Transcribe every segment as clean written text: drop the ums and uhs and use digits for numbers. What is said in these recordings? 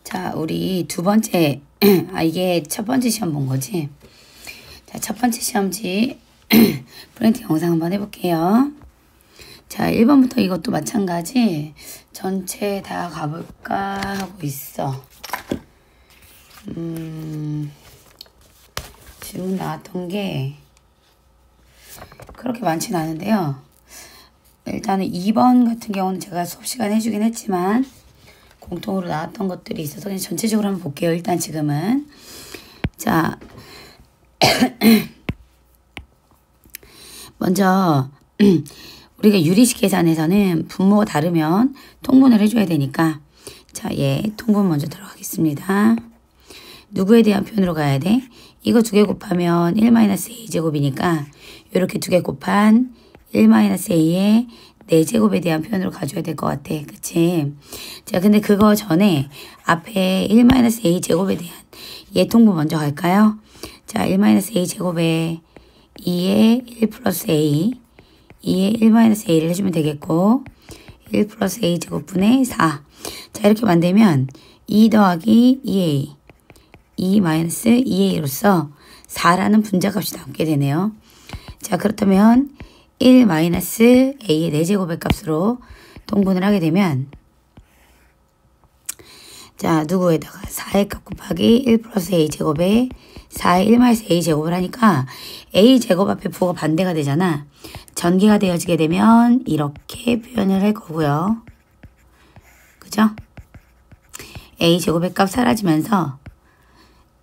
자, 우리 두 번째, 이게 첫 번째 시험 본 거지? 자, 첫 번째 시험지 프린트 영상 한번 해볼게요. 자, 1번부터 이것도 마찬가지. 전체 다 가볼까 하고 있어. 질문 나왔던 게 그렇게 많진 않은데요. 일단은 2번 같은 경우는 제가 수업 시간에 해주긴 했지만 공통으로 나왔던 것들이 있어서 그냥 전체적으로 한번 볼게요. 일단 지금은. 자, 먼저 우리가 유리식 계산에서는 분모가 다르면 통분을 해줘야 되니까 자, 통분 먼저 들어가겠습니다. 누구에 대한 표현으로 가야 돼? 이거 2개 곱하면 1-a제곱이니까 이렇게 2개 곱한 1-a의 4제곱에 대한 표현으로 가줘야 될 것 같아. 그치? 자, 근데 그거 전에 앞에 1-a제곱에 대한 통분 먼저 갈까요? 자, 1-a제곱에 2의 1 플러스 a 2의 1-a를 해주면 되겠고 1 플러스 a제곱분의 4. 자, 이렇게 만들면 2 더하기 2a 2 마이너스 2a로서 4라는 분자값이 남게 되네요. 자, 그렇다면 1 마이너스 a의 4제곱의 값으로 통분을 하게 되면 자, 누구에다가 4의 값 곱하기 1 플러스 a제곱에 4의 1 마이너스 a제곱을 하니까 a제곱 앞에 부호가 반대가 되잖아. 전개가 되어지게 되면 이렇게 표현을 할 거고요. 그죠? a제곱의 값 사라지면서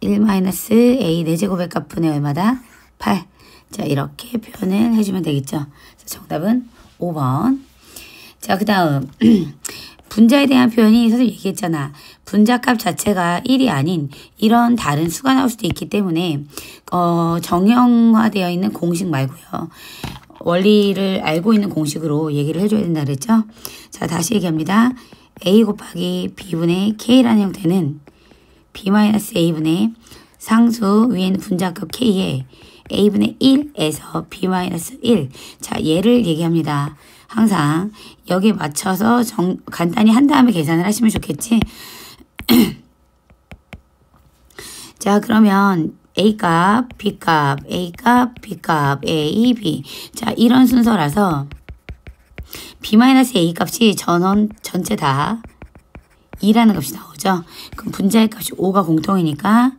1 마이너스 a 4제곱의 값분의 얼마다? 8. 자, 이렇게 표현을 해주면 되겠죠. 정답은 5번. 자, 그 다음 분자에 대한 표현이 선생님 얘기했잖아. 분자값 자체가 1이 아닌 이런 다른 수가 나올 수도 있기 때문에 정형화되어 있는 공식 말고요. 원리를 알고 있는 공식으로 얘기를 해줘야 된다 그랬죠. 자, 다시 얘기합니다. a 곱하기 b분의 k라는 형태는 b-a분의 상수 위에 있는 분자값 k에 a분의 1에서 b-1. 자, 얘를 얘기합니다. 항상 여기에 맞춰서 간단히 한 다음에 계산을 하시면 좋겠지. 자, 그러면 a값, b값, a값, b값, a, b. 자, 이런 순서라서 b-a 값이 전체 다 2라는 값이 나오죠. 그럼 분자의 값이 5가 공통이니까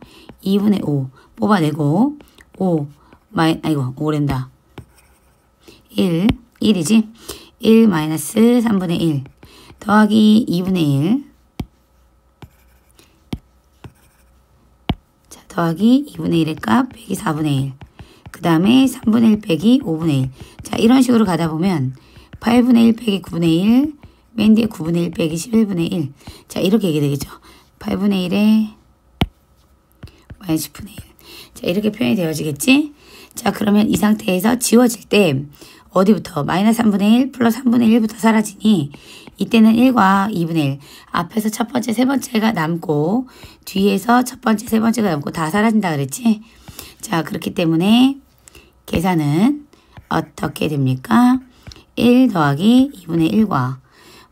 2분의 5 뽑아내고 5랜다. 1이지. 1 마이너스 3분의 1 더하기 2분의 1 자, 더하기 2분의 1의 값 빼기 4분의 1 그 다음에 3분의 1 빼기 5분의 1 자, 이런 식으로 가다 보면 8분의 1 빼기 9분의 1 맨 뒤에 9분의 1 빼기 11분의 1 자, 이렇게 얘기 되겠죠. 8분의 1에 마이너스 10분의 1 자, 이렇게 표현이 되어지겠지. 자, 그러면 이 상태에서 지워질 때 어디부터? 마이너스 3분의 1 플러스 3분의 1부터 사라지니 이때는 1과 2분의 1 앞에서 첫 번째, 세 번째가 남고 뒤에서 첫 번째, 세 번째가 남고 다 사라진다 그랬지? 자, 그렇기 때문에 계산은 어떻게 됩니까? 1 더하기 2분의 1과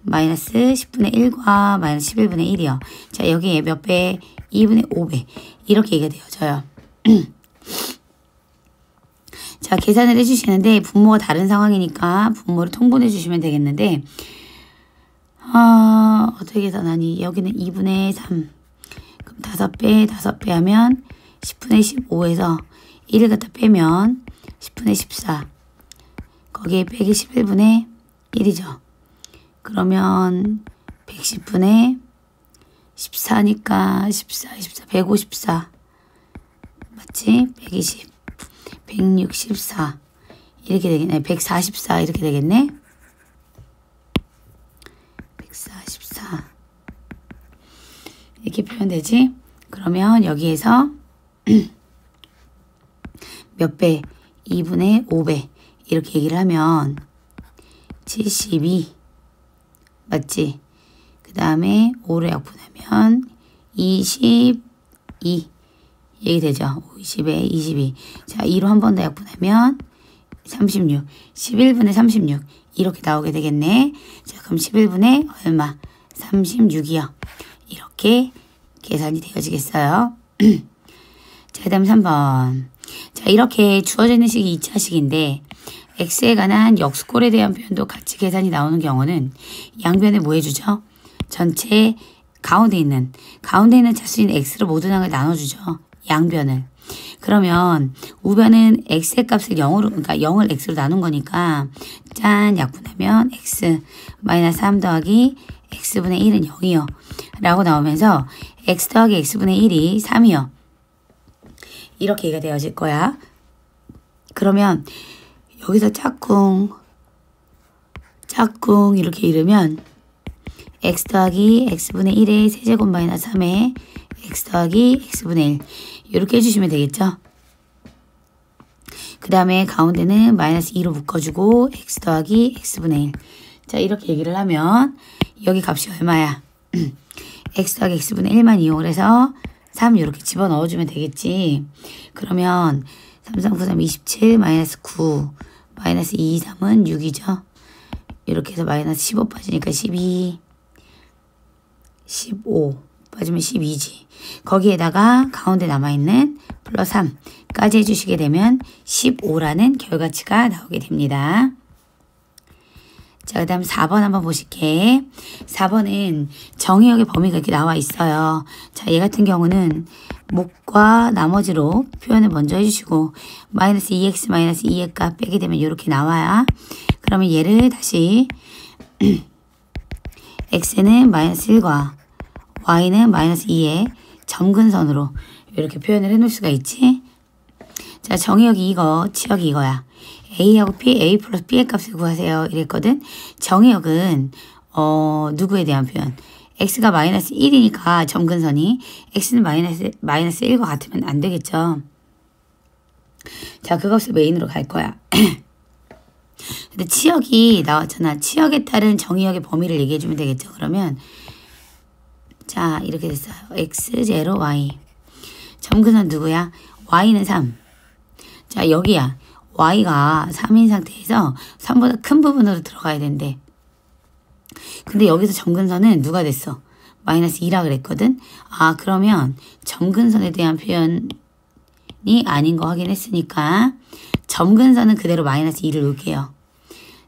마이너스 10분의 1과 마이너스 11분의 1이요. 자, 여기에 몇 배? 2분의 5배 이렇게 얘기가 되어져요. 자, 계산을 해주시는데 분모가 다른 상황이니까 분모를 통분해 주시면 되겠는데 어떻게 계산하니? 여기는 2분의 3 그럼 5배 하면 10분의 15에서 1을 갖다 빼면 10분의 14 거기에 빼기 11분의 1이죠. 그러면 110분의 14니까 14, 154 맞지? 120 164 이렇게 되겠네. 144 이렇게 되겠네. 144 이렇게 표현되지? 그러면 여기에서 몇 배? 2분의 5배 이렇게 얘기를 하면 72 맞지? 그 다음에 5로 약분하면 22 얘기 되죠. 50에 22. 자, 2로 한 번 더 약분하면 36. 11분의 36. 이렇게 나오게 되겠네. 자, 그럼 11분의 얼마? 36이요. 이렇게 계산이 되어지겠어요. 자, 그 다음 3번. 자, 이렇게 주어져 있는 식이 2차식인데 x에 관한 역수꼴에 대한 표현도 같이 계산이 나오는 경우는 양변에 뭐 해주죠? 전체 가운데 있는 차수인 x를 모든 항을 나눠주죠. 양변을. 그러면 우변은 x의 값을 0으로, 그러니까 0을 x로 나눈 거니까 짠 약분하면 x 마이너스 3 더하기 x분의 1은 0이요. 라고 나오면서 x 더하기 x분의 1이 3이요. 이렇게 얘가 되어질 거야. 그러면 여기서 짝꿍 이렇게 이르면 x 더하기 x분의 1의 세제곱 마이너스 3에 x 더하기 x분의 1 이렇게 해주시면 되겠죠. 그 다음에 가운데는 마이너스 2로 묶어주고 x 더하기 x분의 1. 자, 이렇게 얘기를 하면 여기 값이 얼마야? x 더하기 x분의 1만 이용을 해서 3 이렇게 집어넣어주면 되겠지. 그러면 3, 3, 9, 3, 27 마이너스 9 마이너스 2, 3은 6이죠. 이렇게 해서 마이너스 15 빠지니까 12 15 빠지면 12지. 거기에다가 가운데 남아있는 플러스 3까지 해주시게 되면 15라는 결과치가 나오게 됩니다. 자, 그 다음 4번 한번 보실게. 4번은 정의역의 범위가 이렇게 나와 있어요. 자, 얘 같은 경우는 목과 나머지로 표현을 먼저 해주시고 마이너스 2x 마이너스 2의 값 빼게 되면 이렇게 나와야. 그러면 얘를 다시 x는 마이너스 1과 y는 마이너스 2의 점근선으로 이렇게 표현을 해놓을 수가 있지. 자, 정의역이 이거, 치역이 이거야. a하고 a 플러스 b의 값을 구하세요. 이랬거든. 정의역은 누구에 대한 표현? x가 마이너스 1이니까 점근선이 x는 마이너스 1과 같으면 안 되겠죠. 자, 그 값을 메인으로 갈 거야. 근데 치역이 나왔잖아. 치역에 따른 정의역의 범위를 얘기해주면 되겠죠. 그러면 자, 이렇게 됐어요. x, 0, y. 점근선 누구야? y는 3. 자, 여기야. y가 3인 상태에서 3보다 큰 부분으로 들어가야 된대. 근데 여기서 점근선은 누가 됐어? 마이너스 2라 그랬거든? 아, 그러면 점근선에 대한 표현이 아닌 거 확인했으니까 점근선은 그대로 마이너스 2를 놓을게요.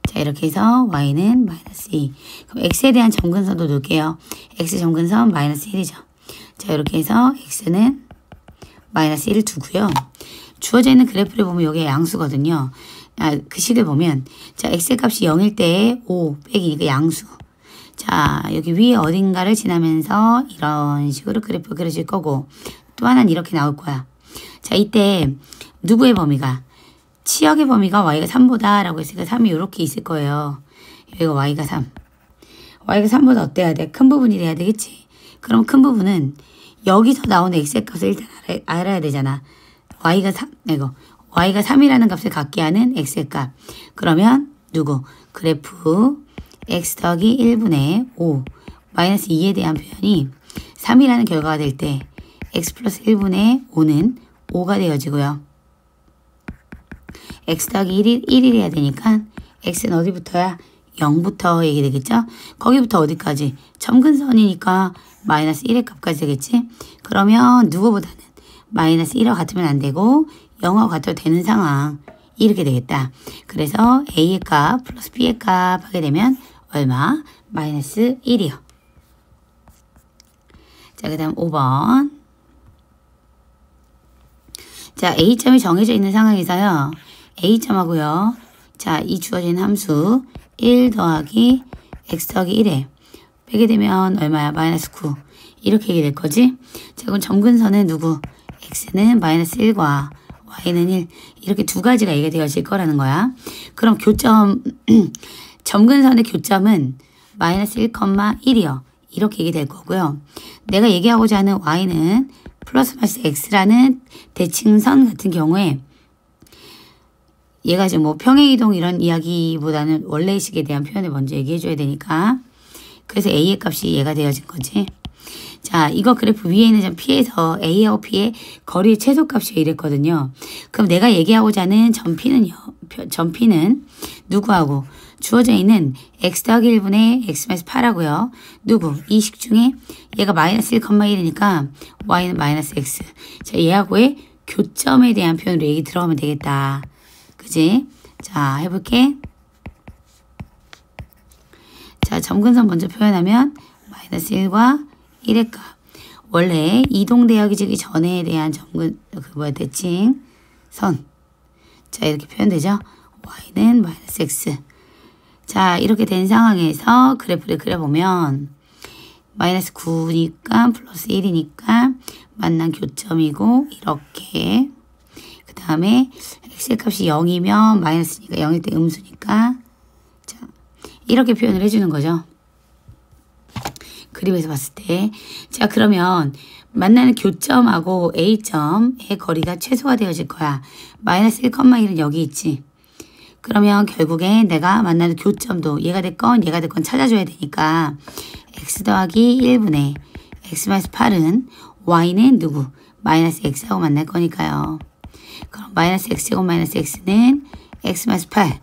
자, 이렇게 해서 y는 마이너스 2. 그럼 x에 대한 점근선도 놓을게요. x 점근선 마이너스 1이죠. 자, 이렇게 해서 x는 마이너스 1을 두고요. 주어져 있는 그래프를 보면 여기에 양수거든요. 그 식을 보면 자, x의 값이 0일 때 5 빼기니까 양수. 자, 여기 위에 어딘가를 지나면서 이런 식으로 그래프 그려질 거고 또 하나는 이렇게 나올 거야. 자, 이때 누구의 범위가? 치역의 범위가 y가 3보다 라고 했으니까 3이 이렇게 있을 거예요. 여기가 y가 3. y가 3보다 어때야 돼? 큰 부분이 돼야 되겠지. 그럼 큰 부분은 여기서 나오는 x의 값을 일단 알아야 되잖아. y가 3이라는 값을 갖게 하는 x의 값. 그러면 누구? 그래프 x 더하기 1분의 5 마이너스 2에 대한 표현이 3이라는 결과가 될 때 x 플러스 1분의 5는 5가 되어지고요. x 더하기 1이 돼야 되니까 x는 어디부터야? 0부터 얘기되겠죠? 거기부터 어디까지? 점근선이니까 마이너스 1의 값까지 되겠지? 그러면 누구보다는 마이너스 1과 같으면 안 되고 0하고 같아도 되는 상황. 이렇게 되겠다. 그래서 a의 값 플러스 b의 값 하게 되면 얼마? 마이너스 1이요. 자, 그 다음 5번. 자, a점이 정해져 있는 상황에서요. a점하고요. 자, 이 주어진 함수 1 더하기 x 더하기 1에 빼게 되면 얼마야? 마이너스 9. 이렇게 얘기 될 거지? 자, 그럼 점근선은 누구? x는 마이너스 1과 y는 1. 이렇게 두 가지가 얘기가 되어질 거라는 거야. 그럼 교점, 점근선의 교점은 마이너스 1,1이요. 이렇게 얘기 될 거고요. 내가 얘기하고자 하는 y는 플러스 마이너스 x라는 대칭선 같은 경우에 얘가 지금 뭐 평행이동 이런 이야기보다는 원래의 식에 대한 표현을 먼저 얘기해줘야 되니까 그래서 a의 값이 얘가 되어진 거지. 자, 이거 그래프 위에 있는 점 P에서 A하고 P의 거리의 최소값이 이랬거든요. 그럼 내가 얘기하고자 하는 점 P는 누구하고? 주어져 있는 x 더하기 1분의 x 8하고요. 누구? 이 식 중에 얘가 마이너스 1,1이니까 y는 마이너스 x. 자, 얘하고의 교점에 대한 표현으로 얘기 들어가면 되겠다. 그지? 자, 해볼게. 자, 점근선 먼저 표현하면 마이너스 1과 1의 값. 원래 이동대역이지기 전에 대한 대칭 선. 자, 이렇게 표현되죠? y는 마이너스 x. 자, 이렇게 된 상황에서 그래프를 그려보면 마이너스 9니까 플러스 1이니까 만난 교점이고 이렇게 그 다음에 x의 값이 0이면 마이너스니까 0일 때 음수니까 자, 이렇게 표현을 해주는 거죠. 그림에서 봤을 때. 자, 그러면 만나는 교점하고 A점의 거리가 최소화되어질 거야. 마이너스 1,1은 여기 있지. 그러면 결국에 내가 만나는 교점도 얘가 됐건 얘가 됐건 찾아줘야 되니까 x 더하기 1분의 x 마이너스 8은 y는 누구? 마이너스 x하고 만날 거니까요. 그럼 마이너스 x제곱 마이너스 x는 x 마이너스 8,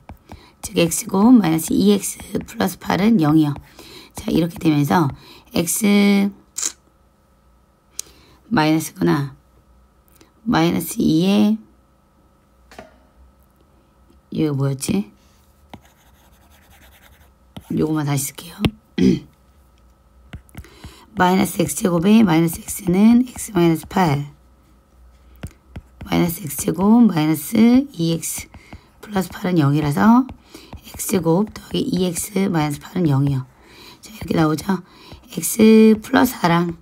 즉 x곱 마이너스 2x 플러스 8은 0이요. 자, 이렇게 되면서 x 마이너스구나. 마이너스 2에 이거 뭐였지? 요거만 다시 쓸게요. 마이너스 x제곱에 마이너스 x는 x 마이너스 8 마이너스 x제곱 마이너스 2x 플러스 8은 0이라서 x제곱 더하기 2x 마이너스 8은 0이요. 자, 이렇게 나오죠. x 플러스 4랑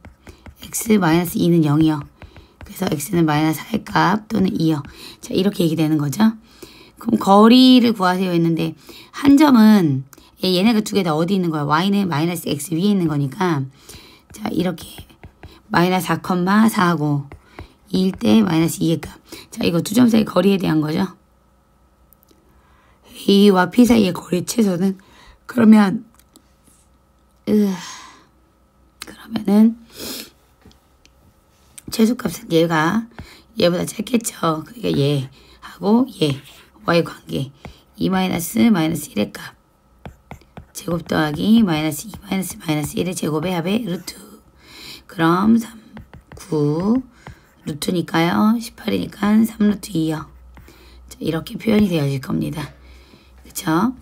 x 마이너스 2는 0이요. 그래서 x는 마이너스 4의 값 또는 2요. 자, 이렇게 얘기되는 거죠. 그럼 거리를 구하세요 했는데 한 점은 얘네가 두 개 다 어디 있는 거야? y는 마이너스 x 위에 있는 거니까 자, 이렇게 마이너스 4,4하고 2일 때 마이너스 2의 값. 자, 이거 두 점 사이 거리에 대한 거죠. A와 P 사이의 거리 최소는 그러면은 최소값은 얘보다 작겠죠. 그러니까 얘하고 얘 y 관계 2 마이너스 1의 값 제곱 더하기 마이너스 2 마이너스 1의 제곱의 합의 루트. 그럼 3, 9 루트니까요. 18이니까 3루트 2요. 자, 이렇게 표현이 되어질 겁니다. 그쵸?